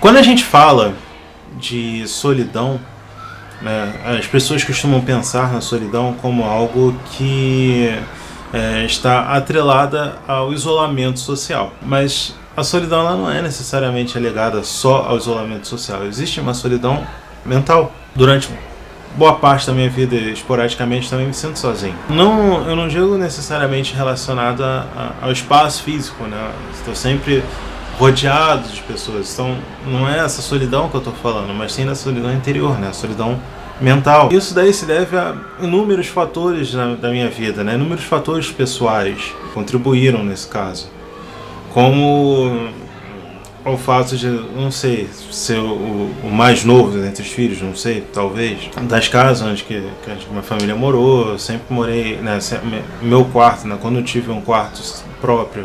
Quando a gente fala de solidão, né, as pessoas costumam pensar na solidão como algo que está atrelada ao isolamento social. Mas a solidão ela não é necessariamente ligada só ao isolamento social. Existe uma solidão mental. Durante boa parte da minha vida, esporadicamente, também me sinto sozinho. Eu não digo necessariamente relacionado ao espaço físico, né? Estou sempre rodeado de pessoas. Então, não é essa solidão que eu estou falando, mas sim da solidão interior, né? A solidão mental. Isso daí se deve a inúmeros fatores da minha vida, né? Inúmeros fatores pessoais contribuíram nesse caso. Como o fato de, não sei, ser o mais novo entre os filhos, não sei, talvez. Das casas onde que minha família morou, eu sempre morei, né? Meu quarto, né? Quando eu tive um quarto próprio,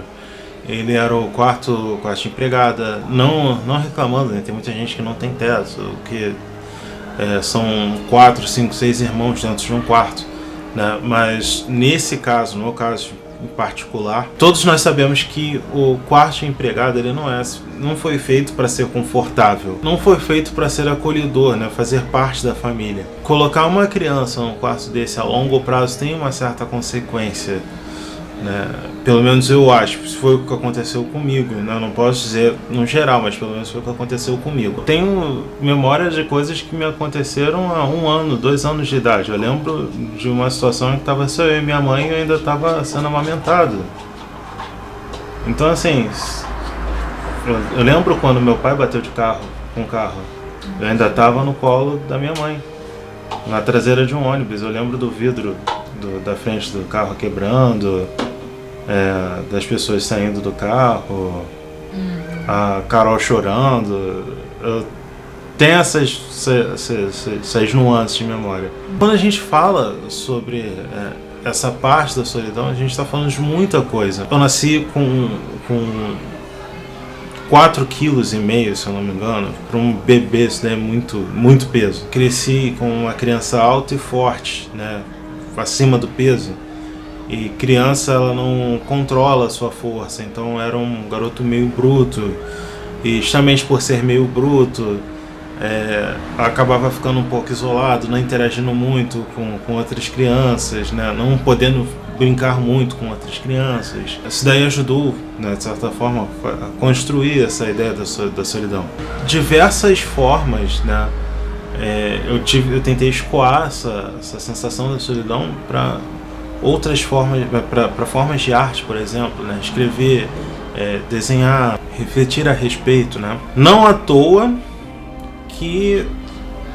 ele era o quarto de empregada, não reclamando, né? Tem muita gente que não tem teto, que são 4, 5, 6 irmãos dentro de um quarto, né? Mas nesse caso, no meu caso em particular, todos nós sabemos que o quarto de empregada ele não foi feito para ser confortável, não foi feito para ser acolhedor, né? Fazer parte da família. Colocar uma criança num quarto desse a longo prazo tem uma certa consequência, né? Pelo menos eu acho, isso foi o que aconteceu comigo, né? Não posso dizer no geral, mas pelo menos foi o que aconteceu comigo. Tenho memória de coisas que me aconteceram há 1 ano, 2 anos de idade. Eu lembro de uma situação em que estava só eu e minha mãe e eu ainda estava sendo amamentado. Então assim, eu lembro quando meu pai bateu com o carro, eu ainda estava no colo da minha mãe, na traseira de um ônibus. Eu lembro do vidro da frente do carro quebrando, das pessoas saindo do carro, a Carol chorando. Eu tenho essas nuances de memória. Quando a gente fala sobre essa parte da solidão, a gente está falando de muita coisa. Eu nasci com 4,5 kg, se eu não me engano. Para um bebê isso daí é muito peso. Cresci com uma criança alta e forte, né, acima do peso. E criança ela não controla a sua força, então era um garoto meio bruto. E justamente por ser meio bruto, acabava ficando um pouco isolado, não interagindo muito com outras crianças, né, não podendo brincar muito com outras crianças. Isso daí ajudou, né, de certa forma, a construir essa ideia da solidão. Diversas formas, né, eu tentei escoar essa sensação da solidão para outras formas, para formas de arte, por exemplo, né, escrever, desenhar, refletir a respeito, né. Não à toa que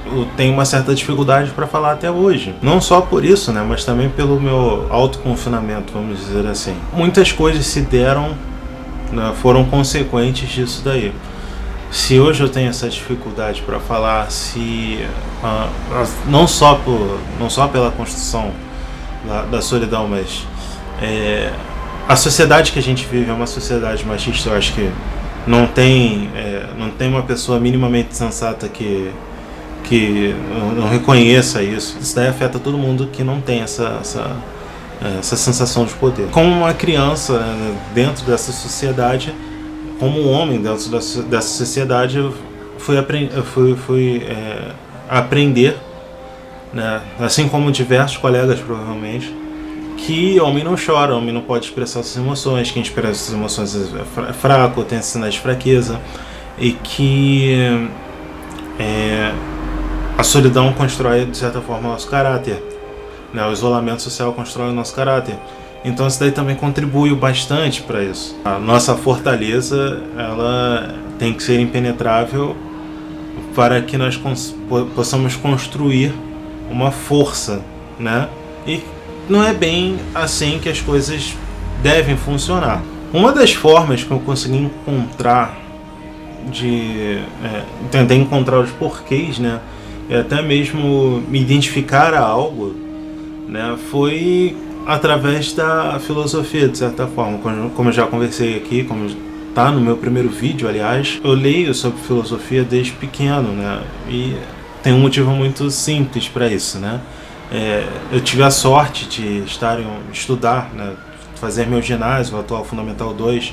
eu tenho uma certa dificuldade para falar até hoje. Não só por isso, né, mas também pelo meu autoconfinamento, vamos dizer assim. Muitas coisas se deram, né, foram consequentes disso daí. Se hoje eu tenho essa dificuldade para falar, não só pela construção da solidão, mas a sociedade que a gente vive é uma sociedade machista. Eu acho que não tem uma pessoa minimamente sensata que não reconheça isso. Isso daí afeta todo mundo que não tem essa sensação de poder. Como uma criança, né, dentro dessa sociedade, como um homem dentro dessa sociedade, eu fui aprender, né, assim como diversos colegas provavelmente, que homem não chora, homem não pode expressar suas emoções, quem expressa suas emoções é fraco, tem sinais de fraqueza, e que a solidão constrói, de certa forma, o nosso caráter, né? O isolamento social constrói o nosso caráter. Então isso daí também contribui bastante para isso. A nossa fortaleza, ela tem que ser impenetrável para que nós possamos construir uma força, né? E não é bem assim que as coisas devem funcionar. Uma das formas que eu consegui encontrar tentar encontrar os porquês, né, e até mesmo me identificar a algo, né, foi através da filosofia, de certa forma. Como eu já conversei aqui, como está no meu primeiro vídeo, aliás, eu leio sobre filosofia desde pequeno, né, e tem um motivo muito simples para isso, né. Eu tive a sorte de estudar, né, fazer meu ginásio, o atual Fundamental 2,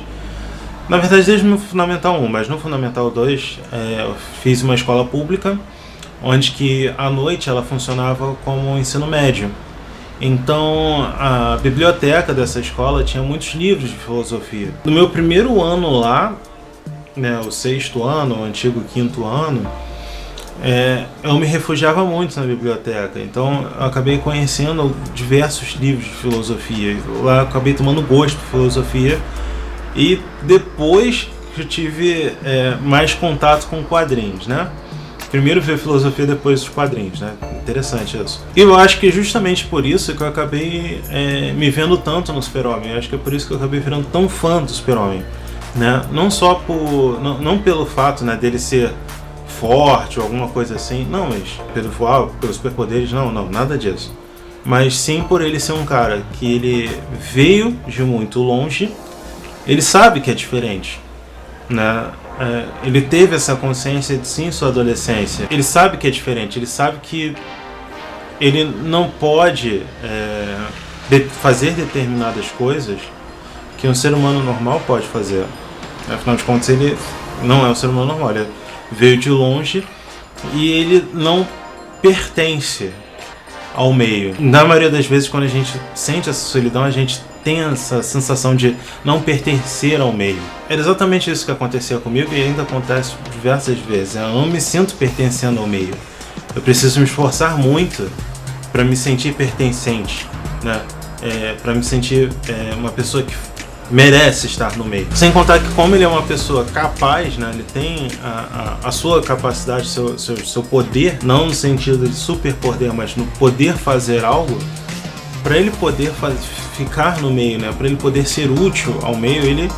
Na verdade, desde no Fundamental 1, mas no Fundamental 2 eu fiz uma escola pública, onde que à noite ela funcionava como um ensino médio. Então a biblioteca dessa escola tinha muitos livros de filosofia. No meu primeiro ano lá, né, o 6º ano, o antigo 5º ano, eu me refugiava muito na biblioteca. Então eu acabei conhecendo diversos livros de filosofia. Lá eu acabei tomando gosto por filosofia. E depois que eu tive mais contato com quadrinhos, né? Primeiro ver filosofia, depois os quadrinhos, né? Interessante isso. E eu acho que justamente por isso que eu acabei me vendo tanto no Super-Homem. Eu acho que é por isso que eu acabei virando tão fã do Super-Homem, né? Não só por... Não pelo fato, né, dele ser forte ou alguma coisa assim. Não, mas pelos superpoderes, não, nada disso. Mas sim por ele ser um cara que ele veio de muito longe. Ele sabe que é diferente, né? Ele teve essa consciência de sim sua adolescência. Ele sabe que é diferente, ele sabe que ele não pode fazer determinadas coisas que um ser humano normal pode fazer. Afinal de contas, ele não é um ser humano normal, ele veio de longe e ele não pertence ao meio. Na maioria das vezes, quando a gente sente essa solidão, a gente tem essa sensação de não pertencer ao meio. Era exatamente isso que acontecia comigo e ainda acontece diversas vezes. Eu não me sinto pertencendo ao meio. Eu preciso me esforçar muito para me sentir pertencente, né? Para me sentir uma pessoa que merece estar no meio. Sem contar que como ele é uma pessoa capaz, né? Ele tem a sua capacidade, seu poder, não no sentido de superpoder, mas no poder fazer algo. Para ele poder ficar no meio, né? Para ele poder ser útil ao meio, ele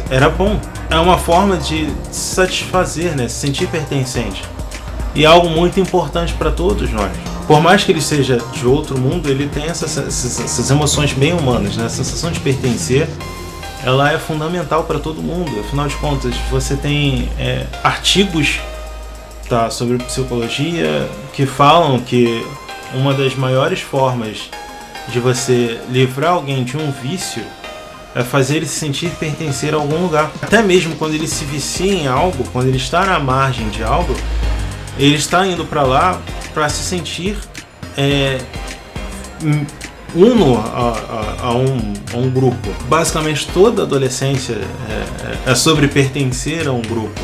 era bom. É uma forma de se satisfazer, né? Se sentir pertencente. E é algo muito importante para todos nós. Por mais que ele seja de outro mundo, ele tem essas emoções bem humanas, né? A sensação de pertencer, ela é fundamental para todo mundo. Afinal de contas, você tem artigos, tá, sobre psicologia que falam que uma das maiores formas de você livrar alguém de um vício é fazer ele se sentir pertencer a algum lugar. Até mesmo quando ele se vicia em algo, quando ele está na margem de algo, ele está indo para lá para se sentir uno a um grupo. Basicamente toda adolescência é sobre pertencer a um grupo.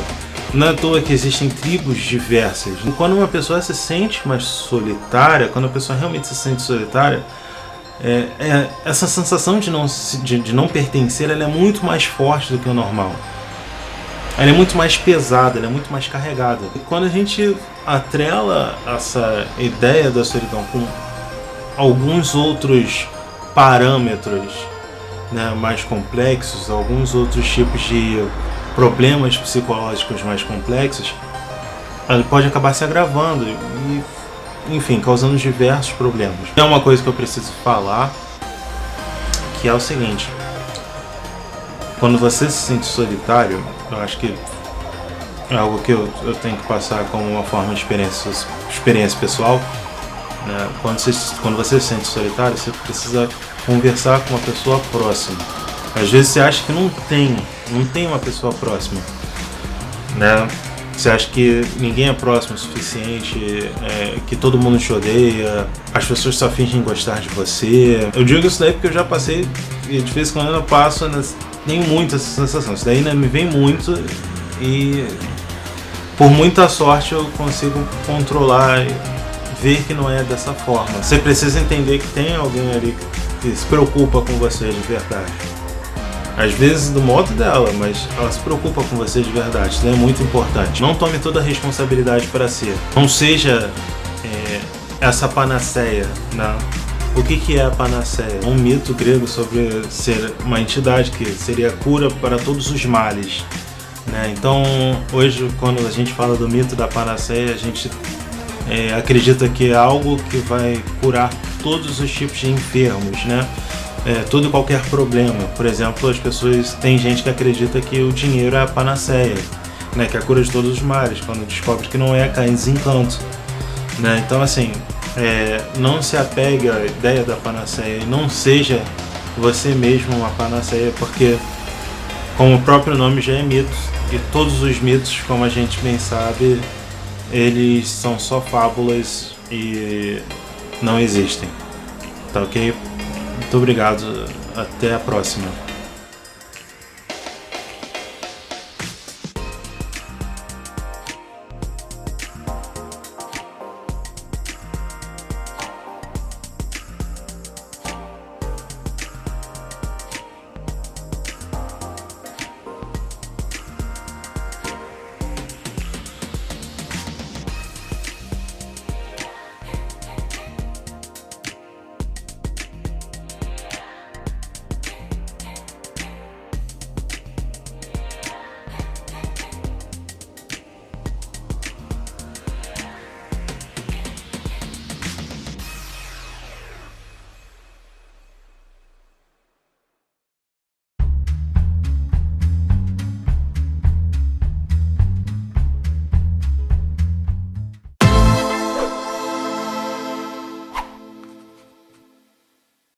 Não é à toa que existem tribos diversas. E quando uma pessoa se sente mais solitária, quando a pessoa realmente se sente solitária, essa sensação de não pertencer, ela é muito mais forte do que o normal. Ela é muito mais pesada, ela é muito mais carregada. E quando a gente atrela essa ideia da solidão com alguns outros parâmetros, né, mais complexos, alguns outros tipos de problemas psicológicos mais complexos, ela pode acabar se agravando e, enfim, causando diversos problemas. É uma coisa que eu preciso falar, que é o seguinte: quando você se sente solitário, eu acho que é algo que eu tenho que passar como uma forma de experiência pessoal, né? Quando você se sente solitário, você precisa conversar com uma pessoa próxima. Às vezes você acha que não tem uma pessoa próxima, né? Você acha que ninguém é próximo o suficiente, que todo mundo te odeia, as pessoas só fingem gostar de você. Eu digo isso daí porque eu já passei, e de vez em quando eu passo, tenho muito essa sensação. Isso daí, né, me vem muito e por muita sorte eu consigo controlar e ver que não é dessa forma. Você precisa entender que tem alguém ali que se preocupa com você de verdade. Às vezes do modo dela, mas ela se preocupa com você de verdade. Isso é muito importante. Não tome toda a responsabilidade para si. Não seja essa panaceia, né? O que é a panaceia? Um mito grego sobre ser uma entidade que seria a cura para todos os males, né? Então, hoje, quando a gente fala do mito da panaceia, a gente acredita que é algo que vai curar todos os tipos de enfermos, né? Todo e qualquer problema. Por exemplo, tem gente que acredita que o dinheiro é a panaceia, né? Que é a cura de todos os males, quando descobre que não é, cai em desencanto, né? Então, assim, não se apegue à ideia da panaceia e não seja você mesmo uma panaceia, porque como o próprio nome já é mito, e todos os mitos, como a gente bem sabe, eles são só fábulas e não existem. Tá ok? Muito obrigado, até a próxima.